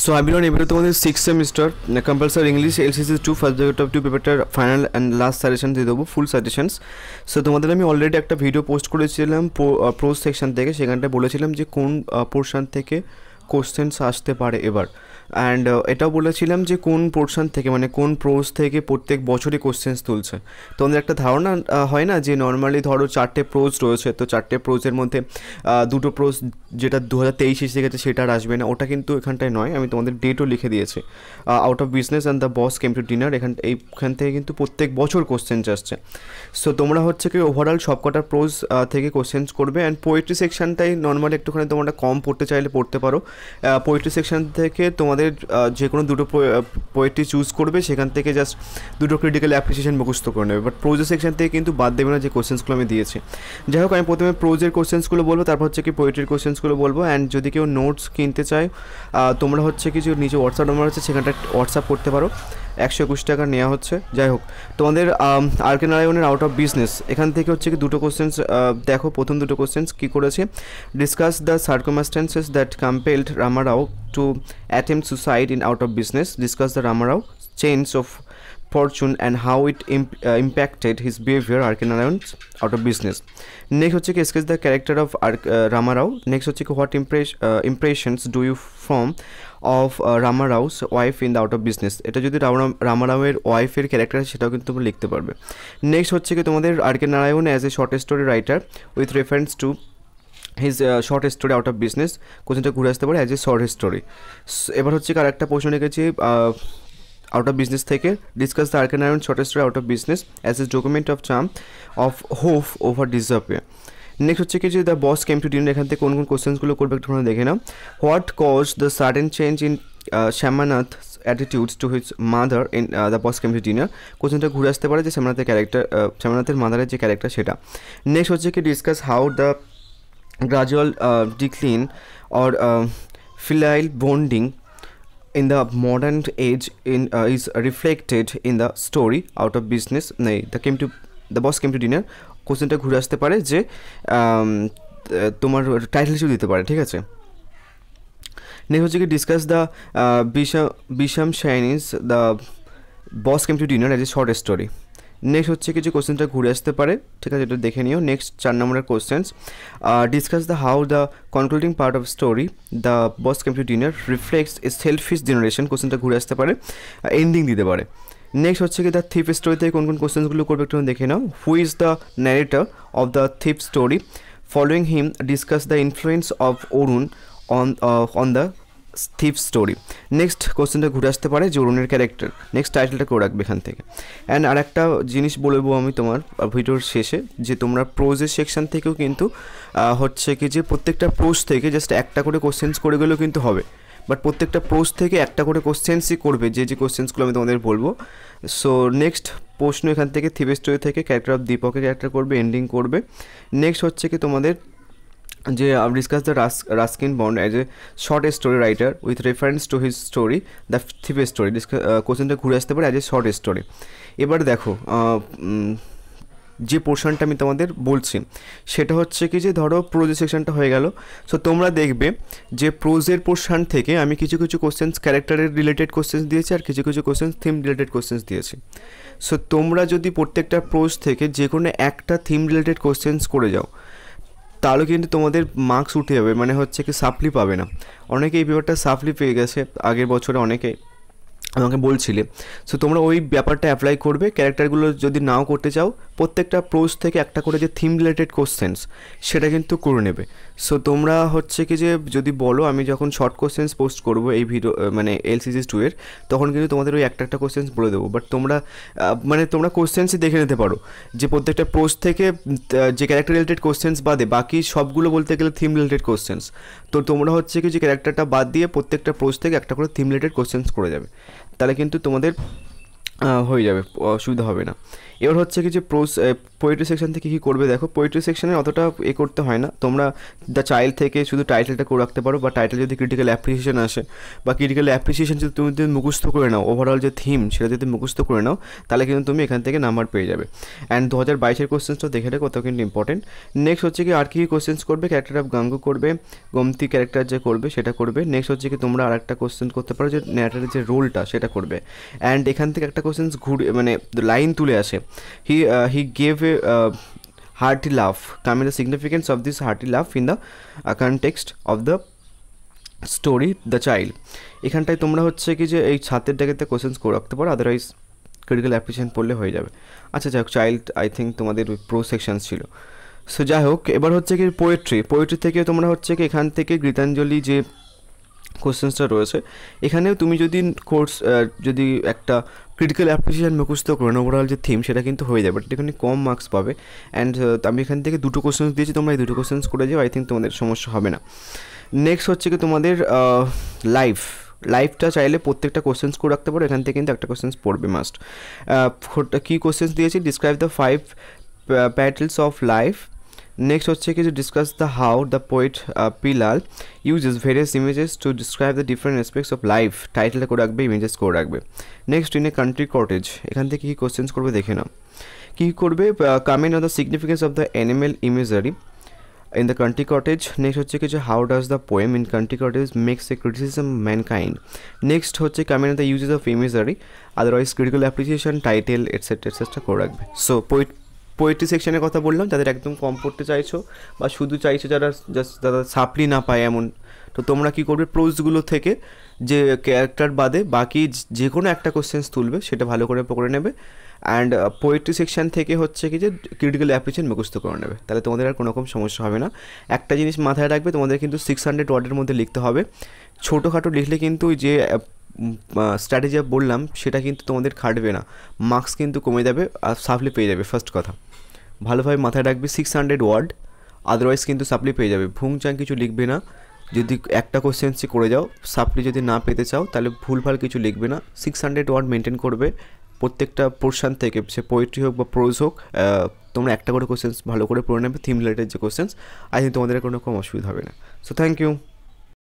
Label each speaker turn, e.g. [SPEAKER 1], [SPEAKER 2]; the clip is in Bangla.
[SPEAKER 1] সো আমি এবারে তোমাদের 6th semester compulsory English LCC 2 first of 2 পেপারটার ফাইনাল অ্যান্ড লাস্ট সাজেশন দিয়ে দেবো, ফুল সাজেশনস। সো তোমাদের আমি অলরেডি একটা ভিডিও পোস্ট করেছিলাম প্রোজ সেকশন থেকে, সেখানটা বলেছিলাম যে কোন পোর্শন থেকে কোশ্চেন্স আসতে পারে এবার, অ্যান্ড এটাও বলেছিলাম যে কোন পোর্শন থেকে মানে কোন প্রোজ থেকে প্রত্যেক বছরই কোশ্চেন্স তুলছে। তোমাদের একটা ধারণা হয় না যে নর্মালি ধরো 4টে প্রোজ রয়েছে, তো 4টে প্রোজের মধ্যে 2টো প্রোজ যেটা 2023 এসে গেছে সেটা আর আসবে না, ওটা কিন্তু এখানটায় নয়। আমি তোমাদের ডেটও লিখে দিয়েছি, out of business and the boss came to dinner, এইখান থেকে কিন্তু প্রত্যেক বছর কোশ্চেন্স আসছে। সো তোমরা হচ্ছে কি ওভারঅল সবকটা প্রোজ থেকে কোশ্চেন্স করবে, অ্যান্ড পোয়েট্রি সেকশনটাই নর্মালি একটুখানি তোমরা কম পড়তে চাইলে পড়তে পারো। পোয়েট্রি সেকশন থেকে তোমাদের যে কোনো দুটো পোয়েট্রি চুজ করবে, সেখান থেকে জাস্ট দুটো ক্রিটিক্যাল অ্যাপ্রিসিয়েশন মুখস্থ করে নেবে, বাট প্রোজের সেকশন থেকে কিন্তু বাদ দেবে না যে কোশ্চেন্সগুলো আমি দিয়েছি। যাই হোক, আমি প্রথমে প্রোজের কোশ্চেন্সগুলো বলবো, তারপর হচ্ছে কি পোয়েট্রির কোশ্চেন্সগুলো বলবো। অ্যান্ড যদি কেউ নোটস কিনতে চায় তোমরা হচ্ছে কি যে নিচে হোয়াটসঅ্যাপ নাম্বার আছে সেখানটা হোয়াটসঅ্যাপ করতে পারো, 121 টাকা নেওয়া হচ্ছে। যাই হোক, তোমাদের আর কে নারায়ণের আউট অফ বিজনেস এখান থেকে হচ্ছে কি দুটো কোশ্চেন্স দেখো। প্রথম দুটো কোশ্চেন্স কী করেছে, discuss the circumstances that compelled Ramarao to attempt suicide in out of business, discuss the Ramarao change of fortune and how it impacted his behavior R.K. Narayan out of business. Next হচ্ছে কি sketch the character of Ramarao. Next হচ্ছে কি what impressions do you form of Ramarao's wife in the out of business. এটা যদি রামারাওয়ের ওয়াইফের ক্যারেক্টার সেটাও কিন্তু তোমরা লিখতে পারবে। নেক্সট হচ্ছে কি তোমাদের R.K. Narayan as a short story writer with reference to his short story out of business, কোশ্চেনটা ঘুরে আসতে পারে অ্যাজ এ শর্ট স্টোরি। এবার হচ্ছে কি আরেকটা প্রশ্ন লিখেছি out of business থেকে, discuss the R.K. Narayan short story out of business as a document of charm of hope over disappear. Next হচ্ছে কি যে the boss came to dinner, এখান থেকে কোন কোন কোশ্চেন্সগুলো করবে একটু দেখে নাও। What cause the sudden change in Shamnath attitudes to his mother in the boss came to dinner, কোশ্চেনটা ঘুরে আসতে পারে যে শ্যামানাথের ক্যারেক্টার, শ্যামানাথের মাদারের যে ক্যারেক্টার সেটা। নেক্সট হচ্ছে কি discuss how the gradual decline of filial bonding in the modern age is reflected in the story out of business. The boss came to dinner, কোশ্চেনটা ঘুরে আসতে পারে যে তোমার টাইটেল হিসেবে দিতে পারে, ঠিক আছে। নেক্সট হচ্ছে কি discuss the Bhisham Sahni's the boss came to dinner as a short story. Next হচ্ছে কি যে কোশ্চেনটা ঘুরে আসতে পারে, ঠিক আছে, এটা দেখে নিও। নেক্সট 4 নম্বরের questions, discuss the how the concluding part of story the boss came to dinner reflects a selfish generation, কোশ্চেনটা ঘুরে আসতে পারে, এন্ডিং দিতে পারে। নেক্সট হচ্ছে কি দ্য থিপ স্টোরি থেকে কোন কোন কোশ্চেন্সগুলো করবে একটু দেখে নাও। Who is the narrator of the thief story, following him discuss the influence of Arun on the thief story. Next কোশ্চেনটা ঘুরে আসতে পারে যে অরুণের ক্যারেক্টার, নেক্সট টাইটেলটা করে রাখবে এখান থেকে। অ্যান্ড আর একটা জিনিস বলবো আমি তোমার ভিডিওর শেষে, যে তোমরা প্রোজের সেকশন থেকেও কিন্তু হচ্ছে কি যে প্রত্যেকটা প্রোজ থেকে জাস্ট একটা করে কোশ্চেন্স করে গেলেও কিন্তু হবে, বাট প্রত্যেকটা প্রোজ থেকে একটা করে কোশ্চেন্সই করবে, যে কোশ্চেন্সগুলো আমি তোমাদের বলবো। সো নেক্সট প্রশ্ন এখান থেকে থিপ স্টোরি থেকে ক্যারেক্টার অফ দীপকের ক্যারেক্টার করবে, এন্ডিং করবে। নেক্সট হচ্ছে কি তোমাদের যে discuss the Ruskin bond as a short story writer with reference to his story the thief story, কোশ্চেনটা ঘুরে আসতে পারে অ্যাজ এ শর্ট স্টোরি। এবার দেখো যে পোর্শনটা আমি তোমাদের বলছি সেটা হচ্ছে কি যে ধরো প্রোজের সেকশনটা হয়ে গেল। সো তোমরা দেখবে যে প্রোজের পোর্শন থেকে আমি কিছু কিছু কোশ্চেন্স ক্যারেক্টারের রিলেটেড কোশ্চেন্স দিয়েছি, আর কিছু কিছু কোশ্চেন্স থিম রিলেটেড কোশ্চেন্স দিয়েছি। সো তোমরা যদি প্রত্যেকটা প্রোজ থেকে যে কোনো একটা থিম রিলেটেড কোশ্চেন্স করে যাও, তাহলে কিন্তু তোমাদের মার্কস উঠে যাবে, মানে হচ্ছে কি সাপ্লি পাবে না। অনেকে এই ব্যাপারটা সাপ্লি পেয়ে গেছে আগের বছরে, অনেকে আমাকে বলছিলে। সো তোমরা ওই ব্যাপারটা অ্যাপ্লাই করবে, ক্যারেক্টারগুলো যদি নাও করতে চাও প্রত্যেকটা প্রোজ থেকে একটা করে যে থিম রিলেটেড কোশ্চেন্স সেটা কিন্তু করে নেবে। সো তোমরা হচ্ছে কি যে যদি বলো আমি যখন শর্ট কোশ্চেন্স পোস্ট করবো এই ভিডিও মানে এলসিসি 2 এর, তখন কিন্তু তোমাদের ওই একটা একটা কোশ্চেন্স বলে দেবো, বাট তোমরা তোমরা কোশ্চেন্সই দেখে নিতে পারো যে প্রত্যেকটা প্রোজ থেকে যে ক্যারেক্টার রিলেটেড কোশ্চেন্স বাদে বাকি সবগুলো বলতে গেলে থিম রিলেটেড কোশ্চেন্স। তো তোমরা হচ্ছে কি যে ক্যারেক্টারটা বাদ দিয়ে প্রত্যেকটা প্রোজ থেকে একটা করে থিম রিলেটেড কোশ্চেন্স করে যাবে, তাহলে কিন্তু তোমাদের হয়ে যাবে, অসুবিধা হবে না। এবার হচ্ছে কি যে পোয়েট্রি সেকশন থেকে কী করবে দেখো, পোয়েট্রি সেকশনে অতটা করতে হয় না, তোমরা দ্য চাইল্ড থেকে শুধু টাইটেলটা করে রাখতে পারো, বা টাইটেল যদি ক্রিটিক্যাল অ্যাপ্রিসিয়েশন আসে, বা ক্রিটিক্যাল অ্যাপ্রিসিয়েশন যদি তুমি মুখস্থ করে নাও, ওভারঅল যে থিম সেটা যদি মুখস্থ করে নাও, তাহলে কিন্তু তুমি এখান থেকে নাম্বার পেয়ে যাবে। অ্যান্ড 2022-এর কোশ্চেন্সটা দেখে রাখো, ওটাও কিন্তু ইম্পর্টেন্ট। নেক্সট হচ্ছে কি আর কী কোশ্চেন্স করবে, ক্যারেক্টার অফ গাঙ্গু করবে, গোমতি ক্যারেক্টার যে করবে সেটা করবে। নেক্সট হচ্ছে কি তোমরা আর একটা কোশ্চেন করতে পারো যে ন্যারেটারের যে রোলটা সেটা করবে। অ্যান্ড এখান থেকে একটা কোশ্চেন্স মানে লাইন তুলে আসে, he gave a hearty laugh. Come in the significance of this hearty laugh in the context of the story the child. এখানটায় তোমরা হচ্ছে কি যে এই ছাত্রের জায়গাতে কোশ্চেন্স করে রাখতে পারো, আদারওয়াইজ ক্রিটিক্যাল অ্যাপ্রিসিয়েশন পড়লে হয়ে যাবে। আচ্ছা যাই হোক, চাইল্ড আই থিঙ্ক তোমাদের প্রো সেকশন ছিল। সো যাই হোক, এবার হচ্ছে কি পোয়েট্রি থেকে তোমরা হচ্ছে কি এখান থেকে গীতাঞ্জলি যে কোশ্চেন্সটা রয়েছে, এখানেও তুমি যদি যদি একটা ক্রিটিক্যাল অ্যাপ্রিসিয়েশন মুখস্থ করেন, ওভারঅল যে থিম সেটা কিন্তু হয়ে যাবে, এখানে কম মার্কস পাবে। অ্যান্ড আমি এখান থেকে দুটো কোশ্চেন্স দিয়েছি, তোমরা এই দুটো কোশ্চেন্স করে যাও, আই থিঙ্ক তোমাদের সমস্যা হবে না। নেক্সট হচ্ছে কি তোমাদের লাইফটা চাইলে প্রত্যেকটা কোশ্চেন্স করে রাখতে পারো, এখান থেকে কিন্তু একটা কোশ্চেন্স পড়বে মাস্ট। কী কোশ্চেন্স দিয়েছি, describe the 5 petals of life. Next হচ্ছে কি যে discuss the how the poet পিলাল uses various images to describe the different aspects of life, টাইটেলটা করে রাখবে, ইমেজেস করে রাখবে। Next in a country cottage, এখান থেকে কী কোশ্চেন্স করবে দেখে নাও। কী করবে, coming on the significance of the animal imagery in the country cottage. Next হচ্ছে কিছু how does the poem in country cottage makes a criticism mankind. Next হচ্ছে coming on the uses of imagery, otherwise critical appreciation, title etc করে রাখবে। সো পোয়েট্রি সেকশনের কথা বললাম, যাদের একদম কম পড়তে চাইছো বা শুধু চাইছো যারা যারা সাপ্লি না পায় এমন, তো তোমরা কী করবে, প্রোজগুলো থেকে যে ক্যারেক্টার বাদে বাকি যে কোনো একটা কোশ্চেন্স তুলবে, সেটা ভালো করে পড়ে নেবে। অ্যান্ড পোয়েট্রি সেকশন থেকে হচ্ছে কি যে ক্রিটিক্যাল অ্যাপ্রিসিয়েশন মুখস্থ করে নেবে, তাহলে তোমাদের আর কোনো রকম সমস্যা হবে না। একটা জিনিস মাথায় রাখবে, তোমাদের কিন্তু 600 ওয়ার্ডের মধ্যে লিখতে হবে। ছোটোখাটো লিখলে কিন্তু যে স্ট্র্যাটেজি বললাম সেটা কিন্তু তোমাদের খাটবে না, মার্কস কিন্তু কমে যাবে আর সাপ্লি পেয়ে যাবে। ফার্স্ট কথা ভালোভাবে মাথায় রাখবে 600 ওয়ার্ড, আদারওয়াইজ কিন্তু সাপ্লি পেয়ে যাবে। ভুংচাং কিছু লিখবে না, যদি একটা কোশ্চেন্সই করে যাও, সাপ্লি যদি না পেতে চাও তাহলে ভুলভাল কিছু লিখবে না, 600 ওয়ার্ড মেনটেন করবে প্রত্যেকটা পোর্শন থেকে, সে পোয়েট্রি হোক বা প্রোজ হোক। তোমরা একটা করে কোশ্চেন্স ভালো করে পড়ে নেবে, থিম রিলেটেড যে কোশ্চেন্স, আই থিঙ্ক তোমাদের কোনো রকম অসুবিধা হবে না। So thank you.